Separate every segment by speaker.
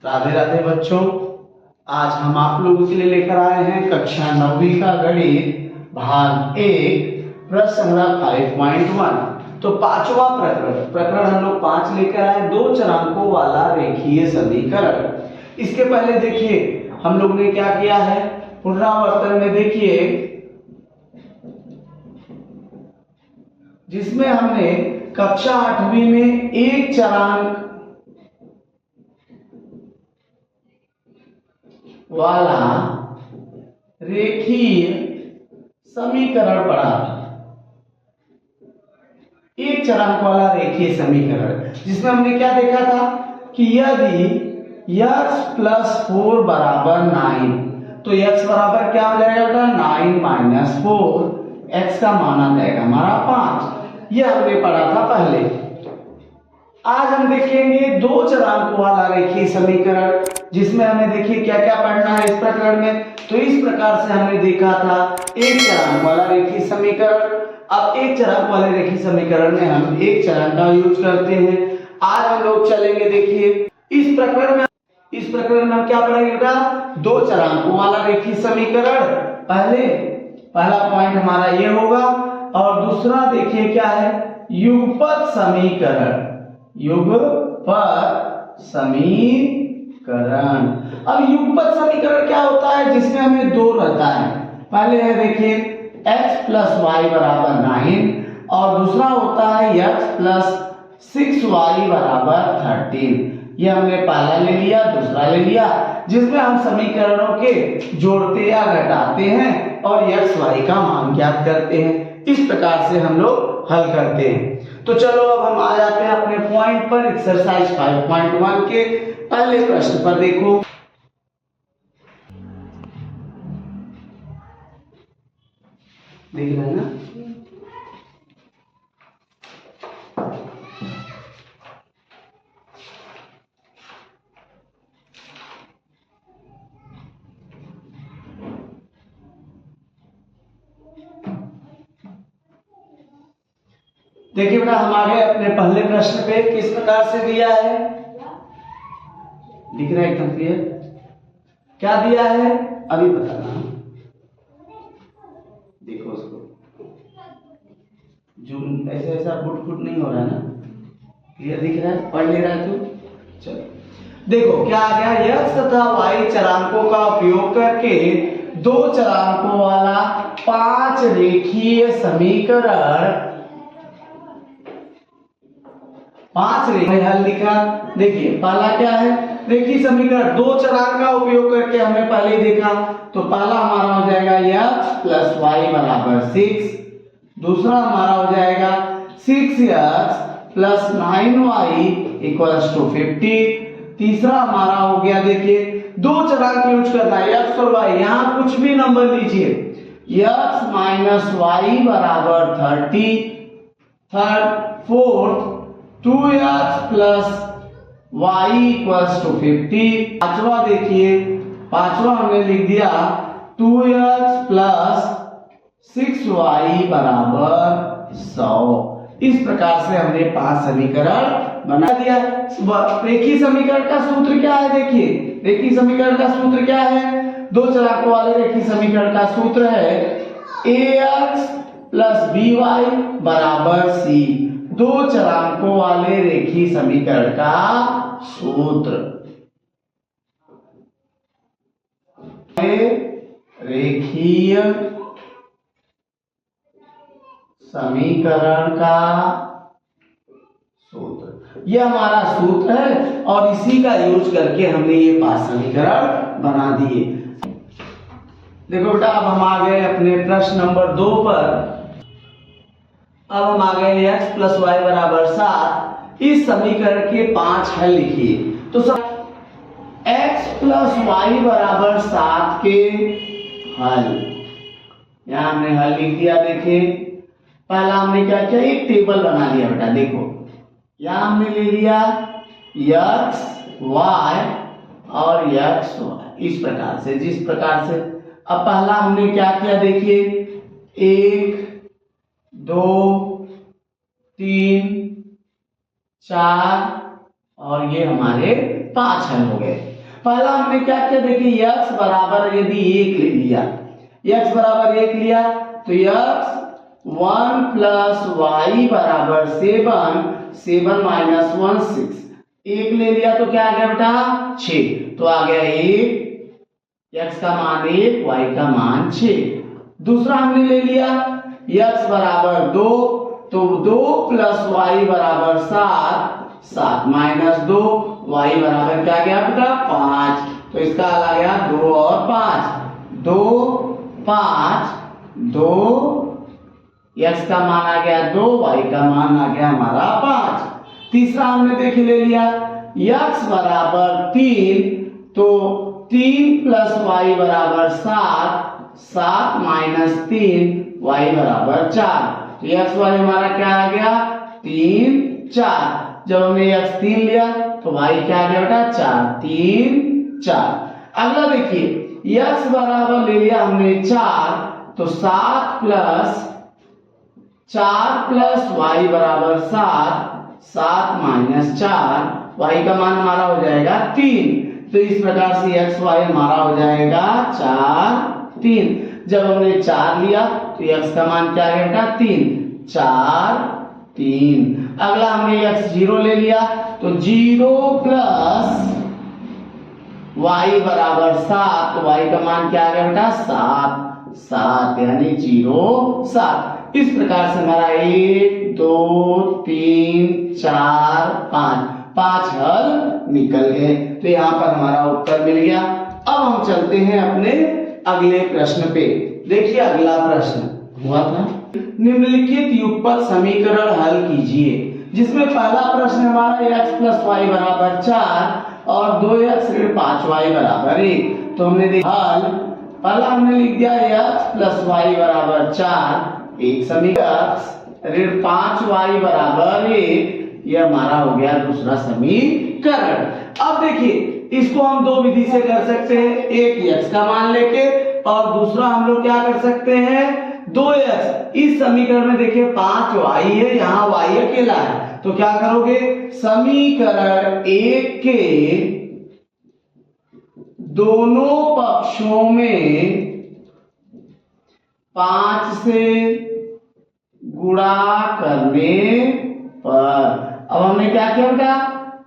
Speaker 1: राधे राधे बच्चों, आज हम आप लोगों के लिए लेकर आए हैं कक्षा 9वीं का गणित भाग 1 प्रश्न संग्रह 5.1। तो पांचवा प्रकरण हम लोग 5 लेकर आए, 2 चरांकों वाला रेखीय समीकरण। इसके पहले देखिए हम लोग ने क्या किया है, पुनरावर्तन में देखिए जिसमें हमने कक्षा 8वीं में एक चरांक वाला रेखीय समीकरण पढ़ा था। एक चरांक वाला रेखीय समीकरण जिसमें हमने क्या देखा था कि यदि x + 4 बराबर 9, तो x बराबर क्या हो जाएगा बेटा, 9 - 4, x का मान आ जाएगा हमारा 5। यह हमने पढ़ा था पहले। आज हम देखेंगे 2 चरांकों वाला रेखीय समीकरण, जिसमें हमें देखिए क्या क्या पढ़ना है इस प्रकरण में। तो इस प्रकार से हमने देखा था एक चरांक वाला रेखीय समीकरण। अब एक चरांक वाले रेखीय समीकरण में हम एक चरांक का यूज करते हैं। आज हम लोग चलेंगे देखिए इस प्रकरण में हम क्या पढ़ेंगे बेटा, 2 चरांकों वाला रेखीय समीकरण। पहला पॉइंट हमारा ये होगा, और दूसरा देखिए क्या है, युगपत समीकरण। युगपत समीकरण। अब युगपत समीकरण क्या होता है, जिसमें हमें 2 रहता है। पहले है देखिए x + y बराबर 9, और दूसरा होता है x + 6y बराबर 13। ये हमने पहला ले लिया, दूसरा ले लिया, जिसमें हम समीकरणों के जोड़ते या घटाते हैं और x y का मान ज्ञात करते हैं। इस प्रकार से हम लोग हल करते हैं। तो चलो अब हम आ जाते हैं अपने पॉइंट पर। एक्सरसाइज 5.1 के पहले प्रश्न पर देखो। देख रहे हैं ना, देखिए बेटा हम आ गए अपने पहले प्रश्न पे। किस प्रकार से दिया है, दिख रहा है एकदम क्लियर, क्या दिया है अभी बताना। देखो उसको जूम ऐसा फुट नहीं हो रहा है ना, क्लियर दिख रहा है, पढ़ ले रहा है तू। चलो देखो क्या आ गया, x तथा y चरांकों का उपयोग करके 2 चरांकों वाला 5 रेखीय समीकरण, 5 रेखीय हल लिखा। देखिए पहला क्या है, रेखीय समीकरण 2 चरांक का उपयोग करके हमने पहले देखा। तो पहला हमारा हो जाएगा x + y बराबर 6, दूसरा हमारा हो जाएगा 6x + 9y = 50, तीसरा हमारा हो गया देखिए 2 चरांक यूज करना है x और y, यहां कुछ भी नंबर लीजिए, x - y बराबर 30, फोर्थ 2x + y = 50, पांचवा देखिए, पांचवा हमने लिख दिया 2x + 6y बराबर 100। इस प्रकार से हमने 5 समीकरण बना दिया। रेखीय समीकरण का सूत्र क्या है, देखिए रेखीय समीकरण का सूत्र क्या है, 2 चरांकों वाले रेखीय समीकरण का सूत्र है ax + by बराबर c। 2 चरांकों वाले रेखीय समीकरण का सूत्र, रेखीय समीकरण का सूत्र, यह हमारा सूत्र है, और इसी का यूज करके हमने ये 5 समीकरण बना दिए। देखो बेटा अब हम आ गए अपने प्रश्न नंबर 2 पर। अब हम आ गए x + y बराबर 7। इस समीकरण के 5 हल लिखिए। तो x + y बराबर 7 के हल, यहां हमने हल लिख दिया। देखिए पहला हमने क्या किया, एक टेबल बना लिया बेटा। देखो यहां हमने ले लिया x y और x y, इस प्रकार से, जिस प्रकार से। अब पहला हमने क्या किया, देखिए 1 2 3 4 और ये हमारे 5 हल हो गए। पहला हमने क्या किया, देखिए x बराबर यदि 1 ले लिया, x बराबर 1 लिया तो x 1 प्लस वाई बराबर 7, 7 माइनस 1 6, 1 ले लिया तो क्या आ गया बेटा 6, तो आ गया 1, x का मान 1, y का मान 6। दूसरा हमने ले लिया x बराबर 2, तो 2 प्लस वाई बराबर 7, 7 माइनस 2, y बराबर क्या गया बेटा 5, तो इसका आ गया 2 और 5, 2 5, 2 x का मान आ गया 2, y का मान आ गया हमारा 5। तीसरा हमने देखिए ले लिया x बराबर 3, तो 3 प्लस वाई बराबर 7, 7 माइनस 3, y बराबर 4, तो x वाई हमारा क्या आ गया 3 4। जब हमने x 3 लिया तो y क्या आ गया बेटा 4, 3 4। अगला देखिए x बराबर ले लिया हमने 4, तो 7 प्लस 4 प्लस y बराबर 7, 7 माइनस 4, y का मान हमारा हो जाएगा 3, तो इस प्रकार से x y हमारा हो जाएगा 4 3। जब हमने 4 लिया तो x का मान क्या है बेटा 3, 4 3। अगला हमने x 0 ले लिया तो 0 प्लस y बराबर 7, तो y का मान क्या आ गया बेटा 7 7, यानी 0 7। इस प्रकार से हमारा 1 2 3 4 5 5 हल निकल गए, तो यहाँ पर हमारा उत्तर मिल गया। अब हम चलते हैं अपने अगले प्रश्न पे। देखिए अगला प्रश्न हुआ था निम्नलिखित युगपत समीकरण हल कीजिए, जिसमें पहला प्रश्न हमारा x प्लस वाई बराबर 4 और 2x ऋण 5y बराबर 1। तो हमने देखा हल, पहला हमने लिख दिया x प्लस वाई बराबर 4 एक समीकरण ऋण 5y बराबर 1, यह हमारा हो गया दूसरा समीकरण। अब देखिए इसको हम दो विधि से कर सकते हैं, एक x का मान लेके और दूसरा हम लोग क्या कर सकते हैं 2x। इस समीकरण में देखिए 5y है, यहाँ y अकेला है, तो क्या करोगे समीकरण एक के दोनों पक्षों में 5 से गुणा करने पर, अब हमने क्या किया बेटा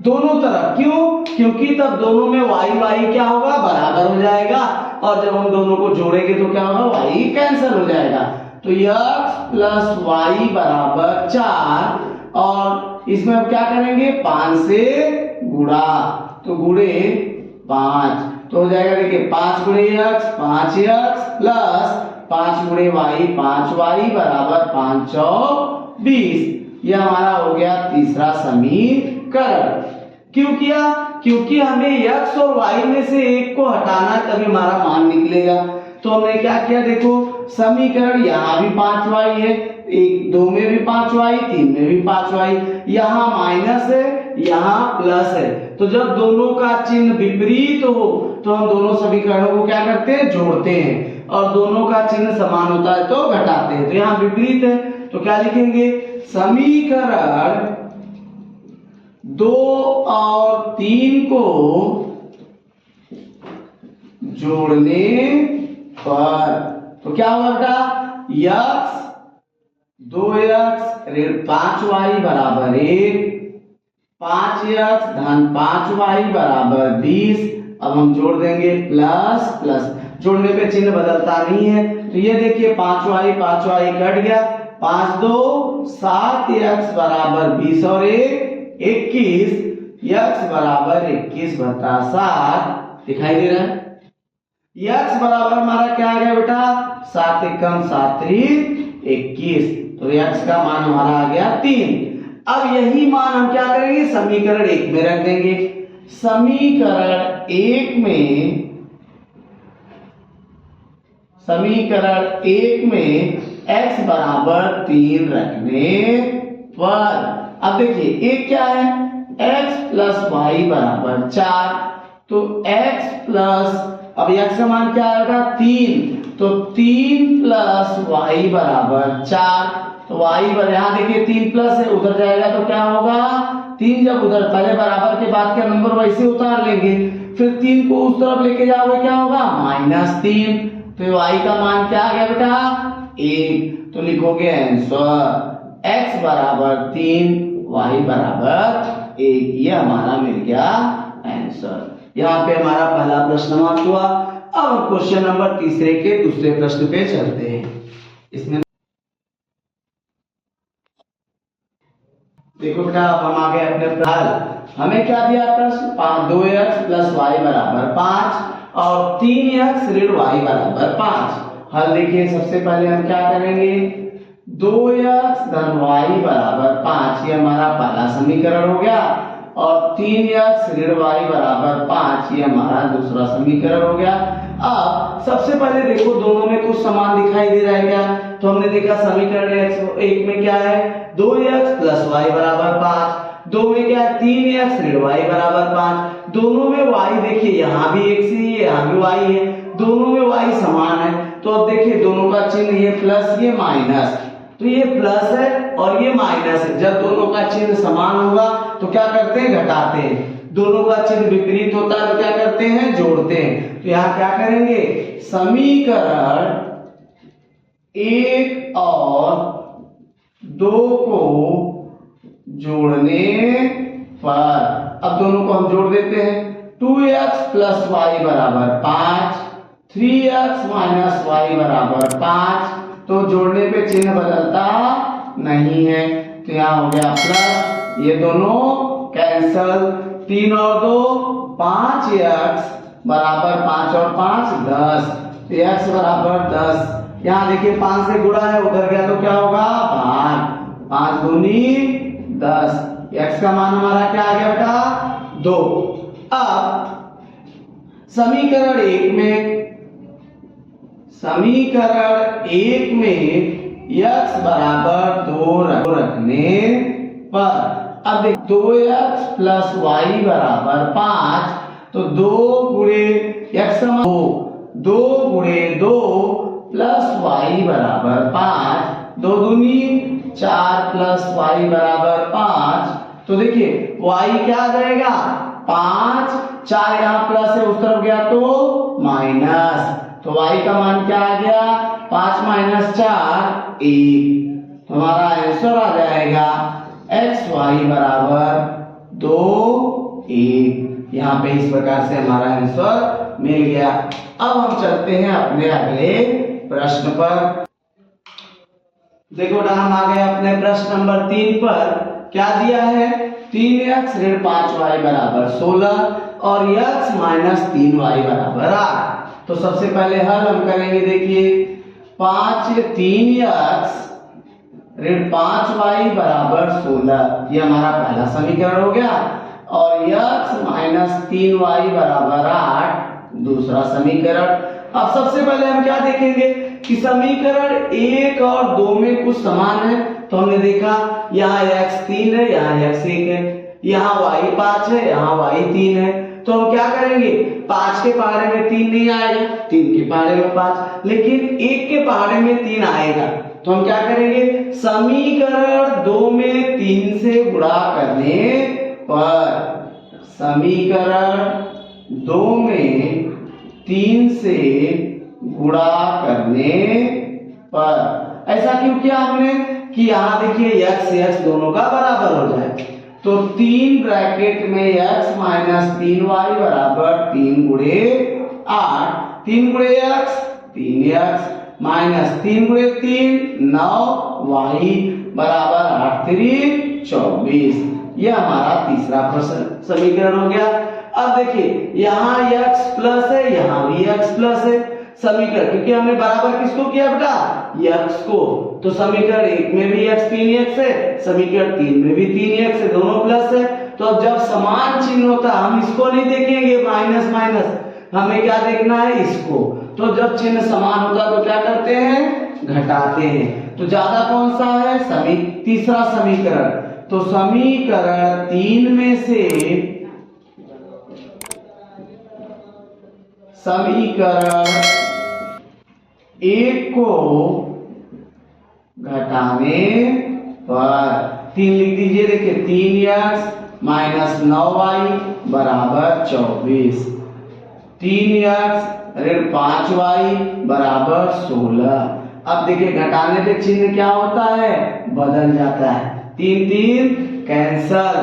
Speaker 1: दोनों तरफ, क्यों क्योंकि तब दोनों में y y क्या होगा बराबर हो जाएगा, और जब हम दोनों को जोड़ेंगे तो क्या होगा y कैंसिल हो जाएगा। तो x प्लस वाई बराबर 4 और इसमें अब क्या करेंगे 5 से गुणा, तो गुणे 5 तो हो जाएगा देखिए 5 गुणे x 5x प्लस 5 गुणे y 5y बराबर 5 20। यह हमारा हो गया तीसरा समीकरण। क्यों किया, क्योंकि हमें x और y में से एक को हटाना है तभी हमारा मान निकलेगा। तो हमने क्या किया देखो समीकरण यहाँ भी 5y है, एक 2 में भी 5y 3 में भी 5y, यहाँ माइनस है यहाँ प्लस है, तो जब दोनों का चिन्ह विपरीत हो तो हम दोनों समीकरणों को क्या करते हैं जोड़ते हैं, और दोनों का चिन्ह समान होता है तो घटाते हैं। तो यहाँ विपरीत है तो क्या लिखेंगे समीकरण 2 और 3 को जोड़ने पर, तो क्या होगा बेटा x 2x ऋण 5y बराबर 1, 5x धन 5y बराबर 20। अब हम जोड़ देंगे प्लस प्लस, जोड़ने पे चिन्ह बदलता नहीं है, तो ये देखिए 5y कट गया, 5 2 7x बराबर 20 और 1 21, x बराबर 21 बटा 7 दिखाई दे रहा है। x बराबर हमारा क्या आ गया बेटा 7 एकम 7 21, तो x का मान हमारा आ गया 3। अब यही मान हम क्या करेंगे समीकरण 1 में रख देंगे। समीकरण 1 में x बराबर 3 रखने पर, अब देखिए एक क्या है x प्लस वाई बराबर 4, तो x प्लस, अब x का मान क्या आएगा 3, तो 3 प्लस वाई बराबर 4, तो y बराबर यहाँ देखिए 3 प्लस है उधर जाएगा तो क्या होगा 3, जब उधर पहले बराबर के बाद का नंबर वैसे उतार लेंगे, फिर 3 को उस तरफ लेके जाओगे क्या होगा -3, फिर y का मान क्या आ गया बेटा 1, तो लिखोगे आंसर x बराबर 3 y बराबर 1, ये हमारा मिल गया आंसर। यहाँ पे हमारा पहला प्रश्न समाप्त हुआ। अब क्वेश्चन नंबर तीसरे के दूसरे प्रश्न पे चलते हैं। इसमें देखो बेटा, अब हम आ गए अपने प्रश्न। हमें क्या दिया प्रश्न, 2x प्लस वाई बराबर 5 और 3x ऋण y बराबर 5। हल देखिए, सबसे पहले हम क्या करेंगे, 2x धन y बराबर 5, ये हमारा पहला समीकरण हो गया, और 3x ऋण y बराबर 5, ये हमारा दूसरा समीकरण हो गया। अब सबसे पहले देखो, दोनों में कुछ समान दिखाई दे रहा है क्या, तो हमने देखा समीकरण एक में क्या है 2x प्लस वाई बराबर 5, दो में क्या है 3x ऋण y बराबर 5। दोनों में y देखिए, यहाँ भी x ही है, यहाँ भी y है, दोनों में y समान है। तो अब देखिए दोनों का चिन्ह, ये प्लस ये माइनस, तो ये प्लस है और ये माइनस है। जब दोनों का चिन्ह समान होगा तो क्या करते हैं, घटाते हैं। दोनों का चिन्ह विपरीत होता है तो क्या करते हैं, जोड़ते हैं। तो यहाँ क्या करेंगे, समीकरण 1 और 2 को जोड़ने पर, अब दोनों को हम जोड़ देते हैं, 2x प्लस वाई बराबर 5, 3x माइनस वाई बराबर 5, तो जोड़ने पे चिन्ह बदलता नहीं है, तो यहाँ हो गया प्लस, ये दोनों कैंसल, 3 और 2 5x बराबर 5 और 5 10, तो x बराबर 10। यहाँ देखिए 5 से गुणा है, उधर गया तो क्या होगा भाग, 5 दूनी 10, x का मान हमारा क्या आ गया बेटा 2। अब समीकरण 1 में x बराबर 2 रखने पर, अब देख 2x प्लस वाई बराबर 5, तो 2 गुणे x समान 2 गुणे 2 प्लस वाई बराबर 5, 2 दूनी 4 प्लस वाई बराबर 5, तो देखिए y क्या आ जाएगा 5, 4 यहाँ प्लस है, उस तरफ गया तो माइनस, तो y का मान क्या आ गया 5 माइनस 4 1, हमारा आंसर आ जाएगा xy बराबर 2 1। यहाँ पे इस प्रकार से हमारा आंसर मिल गया। अब हम चलते हैं अपने अगले प्रश्न पर। देखो बेटा, हम आ गए अपने प्रश्न नंबर 3 पर। क्या दिया है, 3x ऋण 5y बराबर 16 और x माइनस 3y बराबर 8। तो सबसे पहले हल हम करेंगे, देखिए 3x ऋण 5y बराबर 16, ये हमारा पहला समीकरण हो गया, और x माइनस 3y बराबर 8 दूसरा समीकरण। अब सबसे पहले हम क्या देखेंगे कि समीकरण 1 और 2 में कुछ समान है, तो हमने देखा यहाँ x 3 है, यहाँ x 1 है, यहाँ y 5 है, यहाँ y 3 है, तो हम क्या करेंगे, 5 के पहाड़े में 3 नहीं आएगा, 3 के पहाड़े में 5, लेकिन 1 के पहाड़े में 3 आएगा, तो हम क्या करेंगे, समीकरण 2 में 3 से गुणा करने पर, समीकरण 2 में 3 से गुणा करने पर, ऐसा क्यों किया हमने कि यहाँ देखिए x दोनों का बराबर हो जाए, तो 3 ब्रैकेट में x माइनस 3y बराबर 3 गुणे 8, 3 गुणे x 3x माइनस 3 गुणे 3 9y बराबर 8 3 24, ये हमारा तीसरा समीकरण हो गया। अब देखिए यहाँ x प्लस है, यहाँ भी x प्लस है, समीकरण क्योंकि हमने बराबर किसको किया बेटा, x को, तो समीकरण 1 में भी x 3x है, समीकरण 3 में भी 3x है, दोनों प्लस है। तो अब जब समान चिन्ह होता है हम इसको नहीं देखेंगे माइनस माइनस, हमें क्या देखना है इसको, तो जब चिन्ह समान होता है तो क्या करते हैं, घटाते हैं। तो ज्यादा कौन सा है, तीसरा समीकरण, तो समीकरण 3 में से समीकरण 1 को घटाने पर 3 लिख दीजिए, देखिए 3x माइनस 9y बराबर 24, 3x ऋण 5y बराबर 16। अब देखिए घटाने पे चिन्ह क्या होता है, बदल जाता है, 3 3 कैंसल,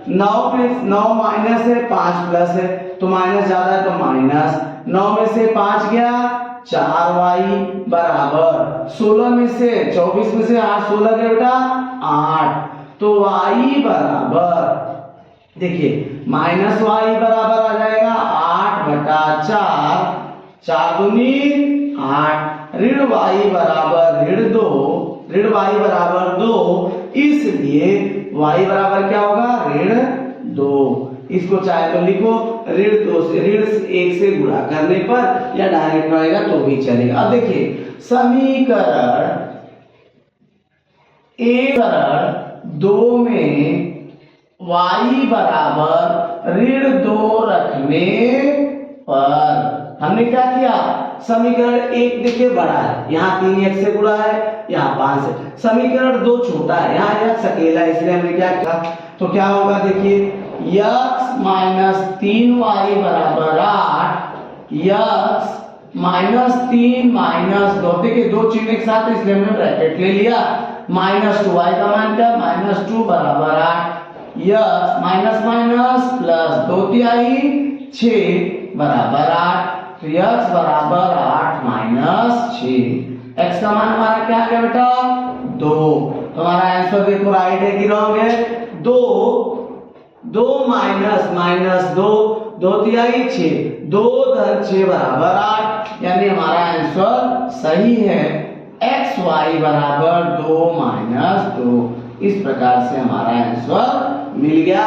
Speaker 1: 9 माइनस है 5 प्लस है तो माइनस ज्यादा है तो माइनस, 9 में से 5 गया 4y बराबर 16 में से 24 में से 8 16 गया बेटा 8, तो y बराबर देखिए माइनस वाई बराबर आ जाएगा 8/4, 4 दूनी 8, ऋण y बराबर ऋण 2, ऋण y बराबर 2, इसलिए y बराबर क्या होगा ऋण 2। इसको चाहे तो लिखो ऋण 2 से ऋण 1 से गुणा करने पर या डायरेक्ट रहेगा तो भी चलेगा। अब देखिए समीकरण 2 में y बराबर ऋण 2 रखने पर हमने क्या किया, समीकरण 1 देखिए बड़ा है, यहाँ 3x से गुणा है, यहाँ 5 है, समीकरण 2 छोटा है, यहाँ x अकेला है, इसलिए हमने क्या किया, तो क्या होगा देखिए x माइनस 3y बराबर 8, x माइनस 3 माइनस 2, देखिए 2 चिन्ह एक साथ इसलिए हमने ब्रैकेट ले लिया, माइनस 2y का मान क्या, माइनस 2 बराबर 8, x माइनस माइनस प्लस 2 तिहाई 6 बराबर 8, तो x बराबर 8 माइनस 6, x का मान हमारा क्या है बेटा 2, तो हमारा आंसर देखो राइट है कि रॉन्ग है, 2 माइनस माइनस 2 तिहाई 6, 2 धन 6 बराबर 8, यानी हमारा आंसर सही है, xy बराबर 2 माइनस 2। इस प्रकार से हमारा आंसर मिल गया।